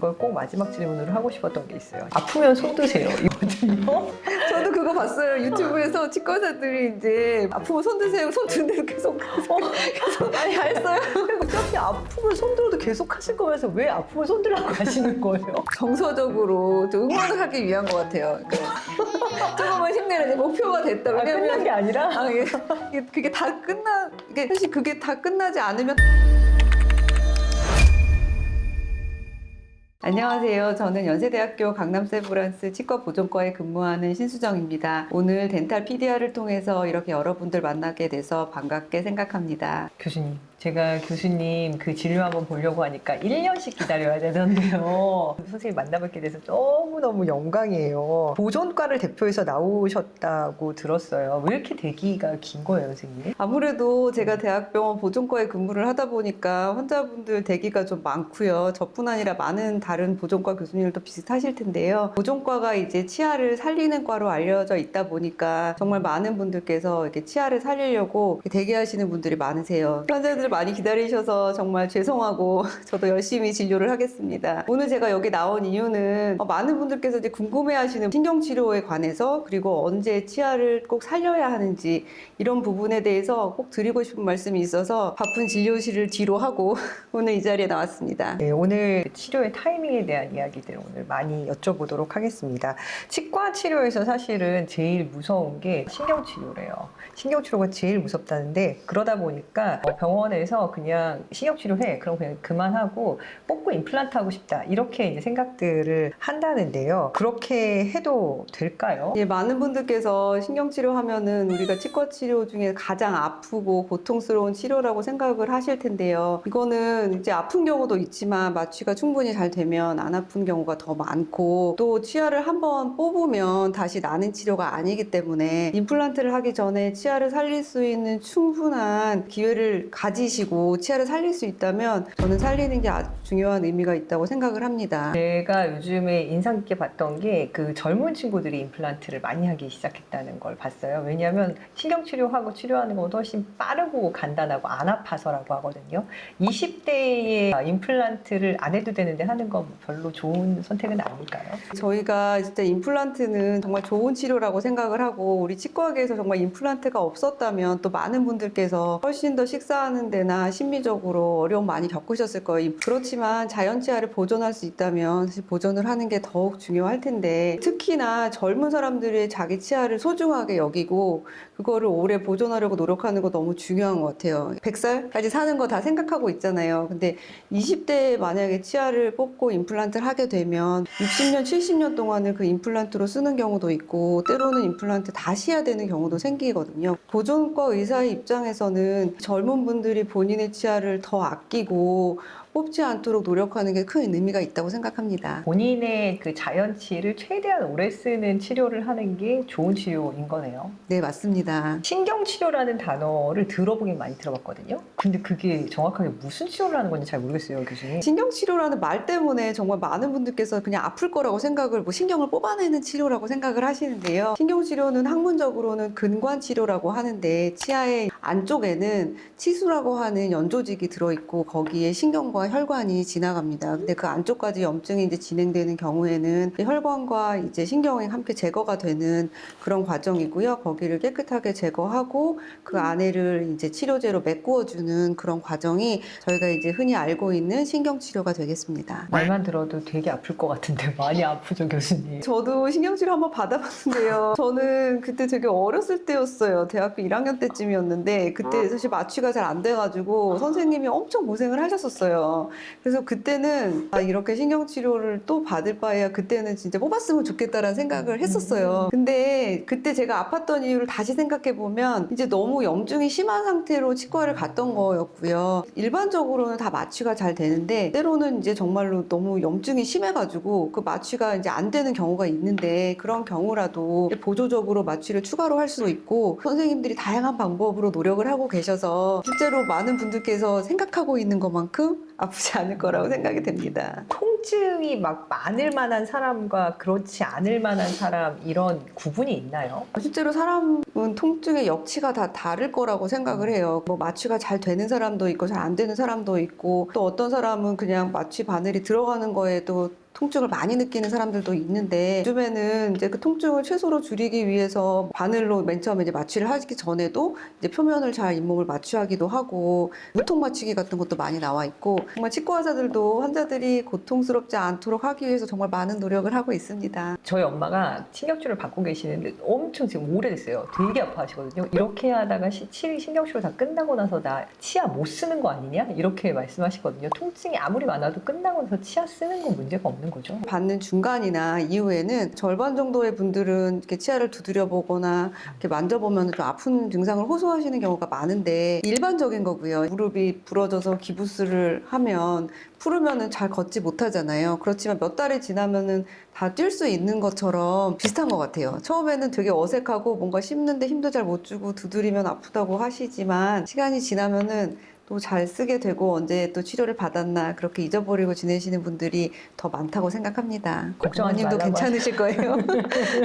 이걸 꼭 마지막 질문으로 하고 싶었던 게 있어요. 아프면 손 드세요. 이거든요. 저도 그거 봤어요. 유튜브에서 치과 의사들이 이제 아프면 손 드세요. 손 드는데 계속 아니 했어요. 어차피 아프면 손 들어도 계속 하실 거면서 왜 아프면 손 들라고 하시는 거예요? 정서적으로 좀 응원을 하기 위한 것 같아요. 그러니까 조금은 힘내는 목표가 됐다. 끝난 게 아니라 그게 다 이게 사실 그게 다 끝나지 않으면. 안녕하세요. 저는 연세대학교 강남세브란스 치과보존과에 근무하는 신수정입니다. 오늘 덴탈 PDR을 통해서 이렇게 여러분들 만나게 돼서 반갑게 생각합니다. 교수님, 제가 교수님 그 진료 한번 보려고 하니까 1년씩 기다려야 되던데요. 선생님 만나뵙게 돼서 너무너무 영광이에요. 보존과를 대표해서 나오셨다고 들었어요. 왜 이렇게 대기가 긴 거예요, 선생님? 아무래도 제가 대학병원 보존과에 근무를 하다 보니까 환자분들 대기가 좀 많고요. 저뿐 아니라 많은 다른 보존과 교수님들도 비슷하실 텐데요. 보존과가 이제 치아를 살리는 과로 알려져 있다 보니까 정말 많은 분들께서 이렇게 치아를 살리려고 대기하시는 분들이 많으세요. 환자들 많이 기다리셔서 정말 죄송하고 저도 열심히 진료를 하겠습니다. 오늘 제가 여기 나온 이유는 많은 분들께서 이제 궁금해하시는 신경치료에 관해서 그리고 언제 치아를 꼭 살려야 하는지 이런 부분에 대해서 꼭 드리고 싶은 말씀이 있어서 바쁜 진료실을 뒤로 하고 오늘 이 자리에 나왔습니다. 네, 오늘 치료의 타이밍에 대한 이야기들 오늘 많이 여쭤보도록 하겠습니다. 치과 치료에서 사실은 제일 무서운 게 신경치료래요. 신경치료가 제일 무섭다는데 그러다 보니까 병원에서 그냥 신경치료해 그럼 그냥 그만하고 뽑고 임플란트 하고 싶다 이렇게 이제 생각들을 한다는데요. 그렇게 해도 될까요? 예, 많은 분들께서 신경치료 하면은 우리가 치과 치료 중에 가장 아프고 고통스러운 치료라고 생각을 하실 텐데요. 이거는 이제 아픈 경우도 있지만 마취가 충분히 잘 되면 안 아픈 경우가 더 많고 또 치아를 한번 뽑으면 다시 나는 치료가 아니기 때문에 임플란트를 하기 전에 치아를 살릴 수 있는 충분한 기회를 가지시고 치아를 살릴 수 있다면 저는 살리는 게 아주 중요한 의미가 있다고 생각을 합니다. 제가 요즘에 인상 깊게 봤던 게 그 젊은 친구들이 임플란트를 많이 하기 시작했다는 걸 봤어요. 왜냐하면 신경치료하고 치료하는 것보다 훨씬 빠르고 간단하고 안 아파서라고 하거든요. 20대에 임플란트를 안 해도 되는데 하는 건 별로 좋은 선택은 아닐까요? 저희가 진짜 임플란트는 정말 좋은 치료라고 생각을 하고 우리 치과계에서 정말 임플란트가 없었다면 또 많은 분들께서 훨씬 더 식사하는 데나 심리적으로 어려움 많이 겪으셨을 거예요. 그렇지만 자연치아를 보존할 수 있다면 사실 보존을 하는 게 더욱 중요할 텐데 특히나 젊은 사람들이 자기 치아를 소중하게 여기고 그거를 오래 보존하려고 노력하는 거 너무 중요한 것 같아요. 100살까지 사는 거 다 생각하고 있잖아요. 근데 20대에 만약에 치아를 뽑고 임플란트를 하게 되면 60년, 70년 동안을 그 임플란트로 쓰는 경우도 있고 때로는 임플란트 다시 해야 되는 경우도 생기거든요. 보존과 의사의 입장에서는 젊은 분들이 본인의 치아를 더 아끼고 뽑지 않도록 노력하는 게 큰 의미가 있다고 생각합니다. 본인의 그 자연치를 최대한 오래 쓰는 치료를 하는 게 좋은 치료인 거네요. 네, 맞습니다. 신경치료라는 단어를 들어보긴 많이 들어봤거든요. 근데 그게 정확하게 무슨 치료를 하는 건지 잘 모르겠어요, 교수님. 신경치료라는 말 때문에 정말 많은 분들께서 그냥 아플 거라고 생각을 신경을 뽑아내는 치료라고 생각을 하시는데요. 신경치료는 학문적으로는 근관치료라고 하는데 치아의 안쪽에는 치수라고 하는 연조직이 들어있고 거기에 신경과 혈관이 지나갑니다. 근데 그 안쪽까지 염증이 이제 진행되는 경우에는 혈관과 이제 신경이 함께 제거가 되는 그런 과정이고요. 거기를 깨끗하게 제거하고 그 안에를 이제 치료제로 메꾸어주는 그런 과정이 저희가 이제 흔히 알고 있는 신경치료가 되겠습니다. 말만 들어도 되게 아플 것 같은데 많이 아프죠, 교수님? 저도 신경치료 한번 받아봤는데요. 저는 그때 되게 어렸을 때였어요. 대학교 1학년 때쯤이었는데 그때 사실 마취가 잘 안 돼가지고 선생님이 엄청 고생을 하셨었어요. 그래서 그때는 이렇게 신경치료를 또 받을 바에야 그때는 진짜 뽑았으면 좋겠다라는 생각을 했었어요. 근데 그때 제가 아팠던 이유를 다시 생각해보면 이제 너무 염증이 심한 상태로 치과를 갔던 거였고요. 일반적으로는 다 마취가 잘 되는데 때로는 이제 정말로 너무 염증이 심해가지고 그 마취가 이제 안 되는 경우가 있는데 그런 경우라도 보조적으로 마취를 추가로 할 수도 있고 선생님들이 다양한 방법으로 노력을 하고 계셔서 실제로 많은 분들께서 생각하고 있는 것만큼 아프지 않을 거라고 생각이 됩니다. 통증이 막 많을 만한 사람과 그렇지 않을 만한 사람 이런 구분이 있나요? 실제로 사람은 통증의 역치가 다 다를 거라고 생각을 해요. 뭐 마취가 잘 되는 사람도 있고 잘 안 되는 사람도 있고 또 어떤 사람은 그냥 마취 바늘이 들어가는 거에도 통증을 많이 느끼는 사람들도 있는데 요즘에는 이제 그 통증을 최소로 줄이기 위해서 바늘로 맨 처음에 이제 마취를 하기 전에도 이제 표면을 잘 잇몸을 마취하기도 하고 무통 마취기 같은 것도 많이 나와 있고 정말 치과 의사들도 환자들이 고통스럽지 않도록 하기 위해서 정말 많은 노력을 하고 있습니다. 저희 엄마가 신경치료를 받고 계시는데 엄청 지금 오래됐어요. 되게 아파하시거든요. 이렇게 하다가 신경치료 다 끝나고 나서 나 치아 못 쓰는 거 아니냐? 이렇게 말씀하시거든요. 통증이 아무리 많아도 끝나고 나서 치아 쓰는 건 문제가 없는 거죠. 받는 중간이나 이후에는 절반 정도의 분들은 이렇게 치아를 두드려 보거나 이렇게 만져보면 좀 아픈 증상을 호소하시는 경우가 많은데 일반적인 거고요. 무릎이 부러져서 기부스를 하면 풀으면은 잘 걷지 못하잖아요. 그렇지만 몇 달이 지나면은 다 뛸 수 있는 것처럼 비슷한 것 같아요. 처음에는 되게 어색하고 뭔가 씹는데 힘도 잘 못 주고 두드리면 아프다고 하시지만 시간이 지나면은 또 잘 쓰게 되고 언제 또 치료를 받았나 그렇게 잊어버리고 지내시는 분들이 더 많다고 생각합니다. 걱정하지 어머님도 말라고 괜찮으실 거예요.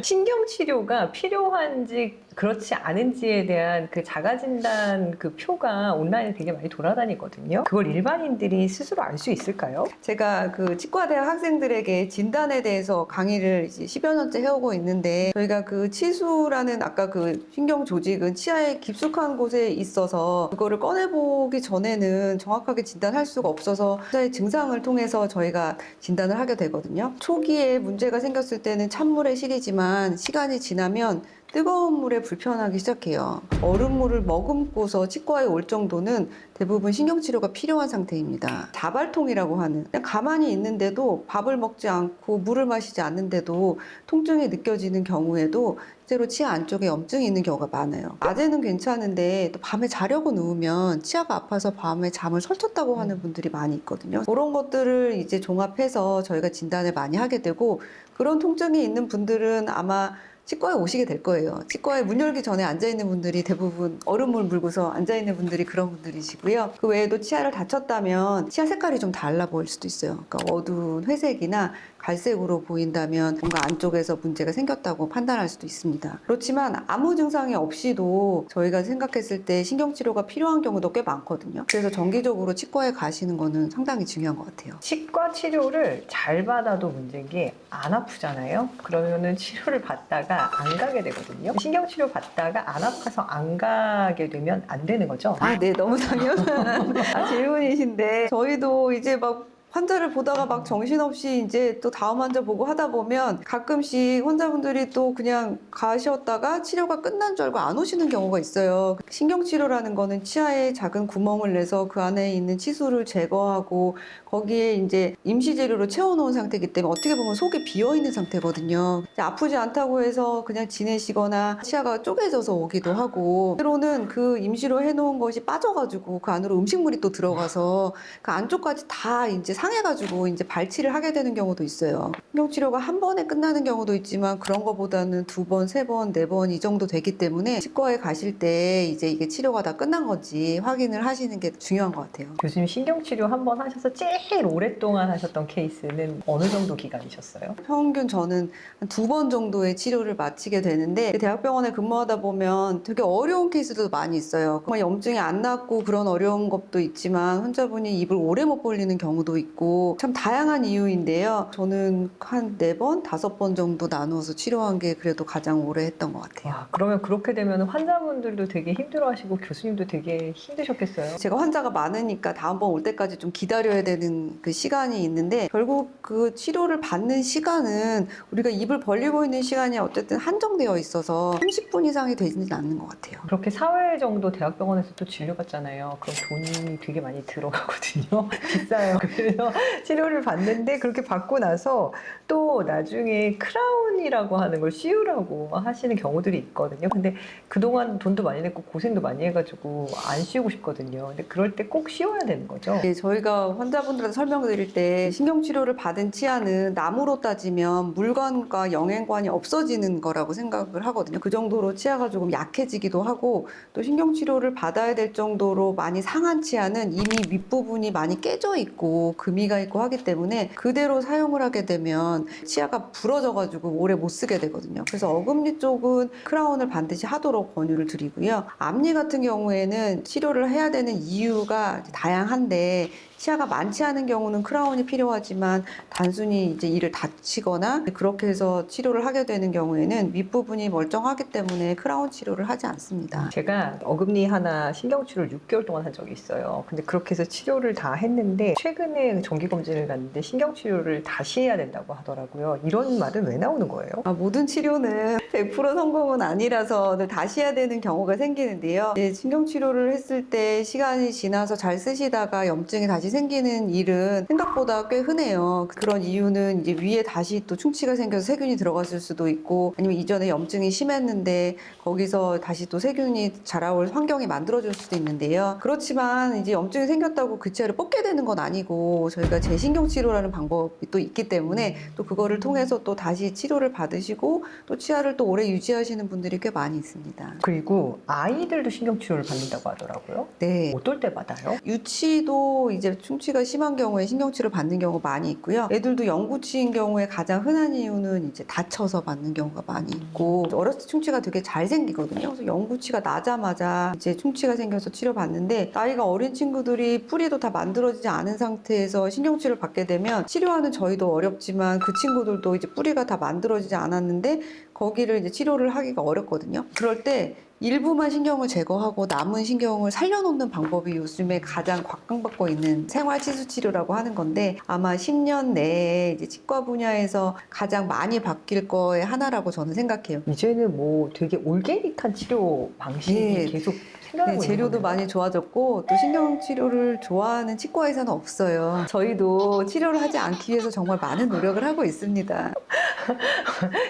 신경치료가 필요한지 그렇지 않은지에 대한 그 자가진단 그 표가 온라인에 되게 많이 돌아다니거든요. 그걸 일반인들이 스스로 알 수 있을까요? 제가 그 치과대학 학생들에게 진단에 대해서 강의를 이제 10여 년째 해오고 있는데 저희가 그 치수라는 아까 그 신경 조직은 치아에 깊숙한 곳에 있어서 그거를 꺼내보기 전에는 정확하게 진단할 수가 없어서 환자의 증상을 통해서 저희가 진단을 하게 되거든요. 초기에 문제가 생겼을 때는 찬물에 시리지만 시간이 지나면 뜨거운 물에 불편하기 시작해요. 얼음물을 머금고서 치과에 올 정도는 대부분 신경치료가 필요한 상태입니다. 자발통이라고 하는 그냥 가만히 있는데도 밥을 먹지 않고 물을 마시지 않는데도 통증이 느껴지는 경우에도 실제로 치아 안쪽에 염증이 있는 경우가 많아요. 낮에는 괜찮은데 또 밤에 자려고 누우면 치아가 아파서 밤에 잠을 설쳤다고 하는 분들이 많이 있거든요. 그런 것들을 이제 종합해서 저희가 진단을 많이 하게 되고 그런 통증이 있는 분들은 아마 치과에 오시게 될 거예요. 치과에 문 열기 전에 앉아있는 분들이 대부분 얼음물 물고서 앉아있는 분들이 그런 분들이시고요. 그 외에도 치아를 다쳤다면 치아 색깔이 좀 달라 보일 수도 있어요. 그러니까 어두운 회색이나 갈색으로 보인다면 뭔가 안쪽에서 문제가 생겼다고 판단할 수도 있습니다. 그렇지만 아무 증상이 없이도 저희가 생각했을 때 신경치료가 필요한 경우도 꽤 많거든요. 그래서 정기적으로 치과에 가시는 거는 상당히 중요한 것 같아요. 치과 치료를 잘 받아도 문제인 게 안 아프잖아요. 그러면은 치료를 받다가 안 가게 되거든요. 신경치료 받다가 안 아파서 안 가게 되면 안 되는 거죠. 아, 네, 너무 당연한 질문이신데 저희도 이제 막 환자를 보다가 막 정신없이 이제 또 다음 환자 보고 하다 보면 가끔씩 환자분들이 또 그냥 가셨다가 치료가 끝난 줄 알고 안 오시는 경우가 있어요. 신경치료라는 거는 치아에 작은 구멍을 내서 그 안에 있는 치수를 제거하고 거기에 이제 임시재료로 채워놓은 상태이기 때문에 어떻게 보면 속이 비어있는 상태거든요. 아프지 않다고 해서 그냥 지내시거나 치아가 쪼개져서 오기도 하고 때로는 그 임시로 해놓은 것이 빠져가지고 그 안으로 음식물이 또 들어가서 그 안쪽까지 다 이제 상해가지고 이제 발치를 하게 되는 경우도 있어요. 신경치료가 한 번에 끝나는 경우도 있지만 그런 거보다는 2번, 3번, 4번 이 정도 되기 때문에 치과에 가실 때 이제 이게 치료가 다 끝난 건지 확인을 하시는 게 중요한 것 같아요. 교수님 신경치료 한 번 하셔서 제일 오랫동안 하셨던 케이스는 어느 정도 기간이셨어요? 평균 저는 한 2번 정도의 치료를 마치게 되는데 대학병원에 근무하다 보면 되게 어려운 케이스도 많이 있어요. 정말 염증이 안 낫고 그런 어려운 것도 있지만 환자분이 입을 오래 못 벌리는 경우도 있고 참 다양한 이유인데요. 저는 한 4번, 5번 정도 나누어서 치료한 게 그래도 가장 오래 했던 것 같아요. 와, 그러면 그렇게 되면 환자분들도 되게 힘들어하시고 교수님도 되게 힘드셨겠어요? 제가 환자가 많으니까 다음번 올 때까지 좀 기다려야 되는 그 시간이 있는데 결국 그 치료를 받는 시간은 우리가 입을 벌리고 있는 시간이 어쨌든 한정되어 있어서 30분 이상이 되지는 않는 것 같아요. 그렇게 4회 정도 대학병원에서 또 진료받잖아요. 그럼 돈이 되게 많이 들어가거든요. 비싸요. 그래서 치료를 받는데 그렇게 받고 나서 또 나중에 크라운이라고 하는 걸 씌우라고 하시는 경우들이 있거든요. 근데 그동안 돈도 많이 냈고 고생도 많이 해가지고 안 씌우고 싶거든요. 근데 그럴 때 꼭 씌워야 되는 거죠. 네, 저희가 환자분들한테 설명드릴 때 신경치료를 받은 치아는 나무로 따지면 물관과 영양관이 없어지는 거라고 생각을 하거든요. 그 정도로 치아가 조금 약해지기도 하고 또 신경치료를 받아야 될 정도로 많이 상한 치아는 이미 윗부분이 많이 깨져 있고 금이가 있고 하기 때문에 그대로 사용을 하게 되면 치아가 부러져가지고 오래 못 쓰게 되거든요. 그래서 어금니 쪽은 크라운을 반드시 하도록 권유를 드리고요. 앞니 같은 경우에는 치료를 해야 되는 이유가 다양한데 치아가 많지 않은 경우는 크라운이 필요하지만 단순히 이제 이를 다치거나 그렇게 해서 치료를 하게 되는 경우에는 윗부분이 멀쩡하기 때문에 크라운 치료를 하지 않습니다. 제가 어금니 하나 신경치료를 6개월 동안 한 적이 있어요. 근데 그렇게 해서 치료를 다 했는데 최근에 정기검진을 갔는데 신경치료를 다시 해야 된다고 하더라고요. 이런 말은 왜 나오는 거예요? 모든 치료는 100% 성공은 아니라서 다시 해야 되는 경우가 생기는데요. 신경치료를 했을 때 시간이 지나서 잘 쓰시다가 염증이 다시 생기는 일은 생각보다 꽤 흔해요. 그런 이유는 이제 위에 다시 또 충치가 생겨서 세균이 들어갔을 수도 있고 아니면 이전에 염증이 심했는데 거기서 다시 또 세균이 자라올 환경이 만들어질 수도 있는데요. 그렇지만 이제 염증이 생겼다고 그 치아를 뽑게 되는 건 아니고 저희가 재신경치료라는 방법이 또 있기 때문에 또 그거를 통해서 또 다시 치료를 받으시고 또 치아를 또 오래 유지하시는 분들이 꽤 많이 있습니다. 그리고 아이들도 신경치료를 받는다고 하더라고요. 네. 어떨 때 받아요? 유치도 이제 충치가 심한 경우에 신경치료를 받는 경우가 많이 있고요. 애들도 영구치인 경우에 가장 흔한 이유는 이제 다쳐서 받는 경우가 많이 있고 어렸을 때 충치가 되게 잘 생기거든요. 그래서 영구치가 나자마자 이제 충치가 생겨서 치료받는데 나이가 어린 친구들이 뿌리도 다 만들어지지 않은 상태에서 신경치료를 받게 되면 치료하는 저희도 어렵지만 그 친구들도 이제 뿌리가 다 만들어지지 않았는데 거기를 이제 치료를 하기가 어렵거든요. 그럴 때 일부만 신경을 제거하고 남은 신경을 살려놓는 방법이 요즘에 가장 곽강받고 있는 생활치수 치료라고 하는 건데 아마 10년 내에 이제 치과 분야에서 가장 많이 바뀔 거의 하나라고 저는 생각해요. 이제는 뭐 되게 올게닉한 치료 방식이 네. 계속 생각하고 있는 재료도 거네요. 많이 좋아졌고 또 신경치료를 좋아하는 치과 의사는 없어요. 저희도 치료를 하지 않기 위해서 정말 많은 노력을 하고 있습니다.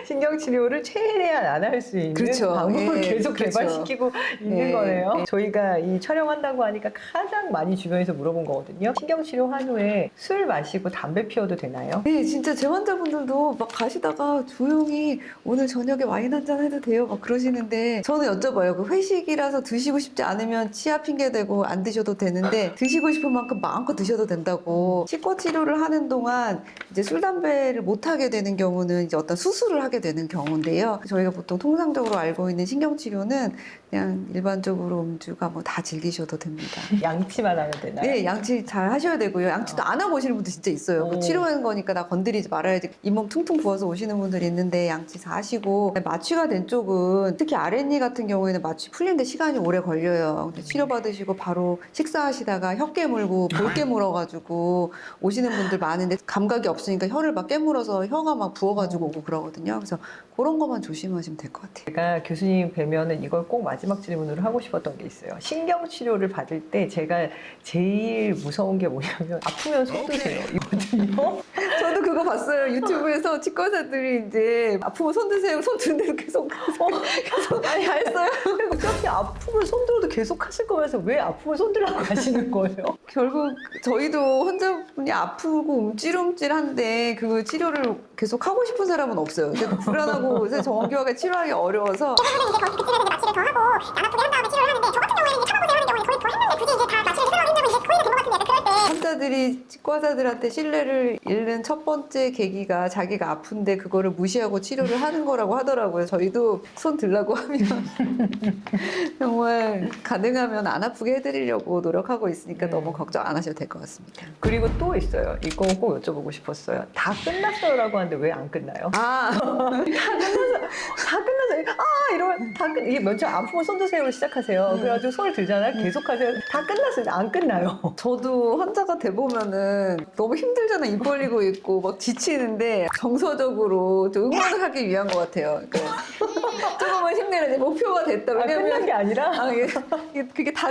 신경치료를 최대한 안 할 수 있는 그렇죠. 방법을 예, 계속 그렇죠. 개발시키고 있는 예, 거네요. 예. 저희가 이 촬영한다고 하니까 가장 많이 주변에서 물어본 거거든요. 신경치료 한 후에 술 마시고 담배 피워도 되나요? 네, 진짜 제 환자분들도 막 가시다가 조용히 오늘 저녁에 와인 한잔 해도 돼요? 막 그러시는데 저는 여쭤봐요. 그 회식이라서 드시고 싶지 않으면 치아 핑계 대고 안 드셔도 되는데 드시고 싶은 만큼 마음껏 드셔도 된다고. 치과 치료를 하는 동안 이제 술, 담배를 못 하게 되는 경우는 이제 어떤 수술을 하게 되는 경우인데요. 저희가 보통 통상적으로 알고 있는 신경치료는 그냥 일반적으로 음주가 뭐 다 즐기셔도 됩니다. 양치만 하면 되나요? 네, 양치 잘 하셔야 되고요. 양치도 안 하고 오시는 분들 진짜 있어요. 뭐 오. 치료하는 거니까 나 건드리지 말아야지. 잇몸 퉁퉁 부어서 오시는 분들이 있는데 양치 다 하시고 마취가 된 쪽은 특히 아랫니 같은 경우에는 마취 풀리는데 시간이 오래 걸려요. 근데 치료받으시고 바로 식사하시다가 혀 깨물고 볼 깨물어가지고 오시는 분들 많은데 감각이 없으니까 혀를 막 깨물어서 혀가 막 부어가지고 오고 그러거든요. 그래서 그런 것만 조심하시면 될 것 같아요. 제가 교수님 뵈면은 이걸 꼭 마지막 질문으로 하고 싶었던 게 있어요. 신경치료를 받을 때 제가 제일 무서운 게 뭐냐면 아프면 손 드세요. 이거든요. 저도 그거 봤어요. 유튜브에서 치과의사들이 이제 아프면 손 드세요. 손 드는데 계속 아니 했어요. 어차피 아프면 손 들어도 계속 하실 거면서 왜 아프면 손 들라고 하시는 거예요? 결국 저희도 환자분이 아프고 움찔움찔한데 그 치료를 계속 하고 싶은 사람은 없어요. 근데 불안하고 요새 정교하게 치료하기 어려워서 대부분 이제 거의 그때는 마취를 더 하고 안 아프게 한 다음에 치료를 하는데 저 같은 경우에는 이제 참아보세요 하는 경우에 거의 더 했는데 굳이 이제 다 마취를 해서 한다고 이제 거의 된것 같은데 그럴 때 환자들이 치과의사들한테 신뢰를 잃는 첫 번째 계기가 자기가 아픈데 그거를 무시하고 치료를 하는 거라고 하더라고요. 저희도 손 들라고 하면 정말 가능하면 안 아프게 해드리려고 노력하고 있으니까 너무 걱정 안 하셔도 될 것 같습니다. 그리고 또 있어요. 이거 꼭 여쭤보고 싶었어요. 다 끝났어요라고 하는데 왜 안 끝나요? 아, 다 끝났어요. 아 이러면 다 끝. 이게 먼저 아프면 손 드세요로 시작하세요. 그래가지고 손을 들잖아요. 계속하세요. 다 끝났어요. 안 끝나요. 저도 환자가 돼보면은 너무 힘들잖아. 입 벌리고 있고 막 지치는데 정서적으로 좀 응원을 하기 위한 것 같아요. 그러니까 조금만 힘내는 목표가 됐다. 끝난 게 아니라 그게 다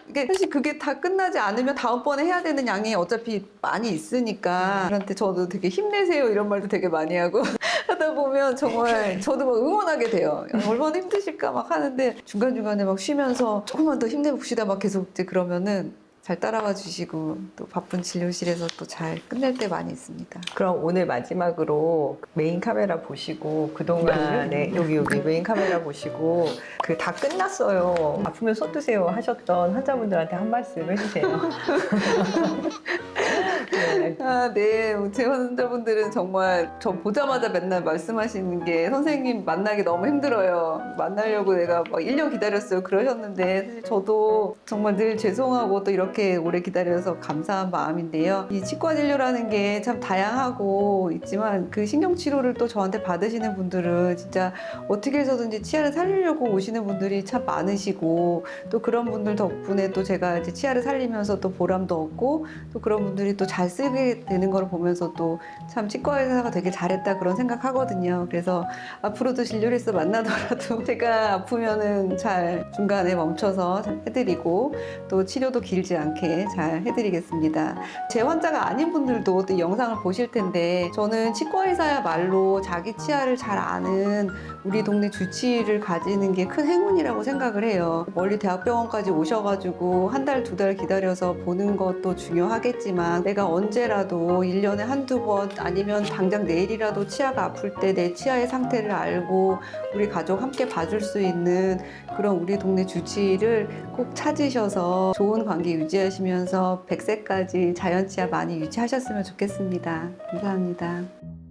이게 사실 그게 다 끝나지 않으면 다음번에 해야 되는 양이 어차피 많이 있으니까 그한테 저도 되게 힘내세요 이런 말도 되게 많이 하고 하다 보면 정말 저도 막 응원하게 돼요. 얼마나 힘드실까 막 하는데 중간중간에 막 쉬면서 조금만 더 힘내봅시다 막 계속 이제 그러면은 잘 따라와 주시고 또 바쁜 진료실에서 또 잘 끝낼 때 많이 있습니다. 그럼 오늘 마지막으로 메인 카메라 보시고 그동안에 여기 메인 카메라 보시고 그 다 끝났어요. 아프면 손 드세요 하셨던 환자분들한테 한 말씀 해주세요. 네. 네. 제 환자분들은 정말 저 보자마자 맨날 말씀하시는 게 선생님 만나기 너무 힘들어요. 만나려고 내가 막 1년 기다렸어요. 그러셨는데 사실 저도 정말 늘 죄송하고 또 이렇게 오래 기다려서 감사한 마음인데요. 이 치과 진료라는 게 참 다양하고 있지만 그 신경치료를 또 저한테 받으시는 분들은 진짜 어떻게 해서든지 치아를 살리려고 오시는 분들이 참 많으시고 또 그런 분들 덕분에 또 제가 이제 치아를 살리면서 또 보람도 얻고 또 그런 분들이 또 잘 쓰게 되는 걸 보면서 또 참 치과 의사가 되게 잘했다 그런 생각하거든요. 그래서 앞으로도 진료실에서 만나더라도 제가 아프면은 잘 중간에 멈춰서 잘 해드리고 또 치료도 길지 않게 잘 해드리겠습니다. 제 환자가 아닌 분들도 또 이 영상을 보실 텐데 저는 치과 의사야말로 자기 치아를 잘 아는 우리 동네 주치의를 가지는 게 큰 행운이라고 생각을 해요. 멀리 대학병원까지 오셔가지고 한 달, 두 달 기다려서 보는 것도 중요하겠지만 내가 언제라도 1년에 한두 번 아니면 당장 내일이라도 치아가 아플 때 내 치아의 상태를 알고 우리 가족 함께 봐줄 수 있는 그런 우리 동네 주치의를 꼭 찾으셔서 좋은 관계 유지하시면서 100세까지 자연치아 많이 유지하셨으면 좋겠습니다. 감사합니다.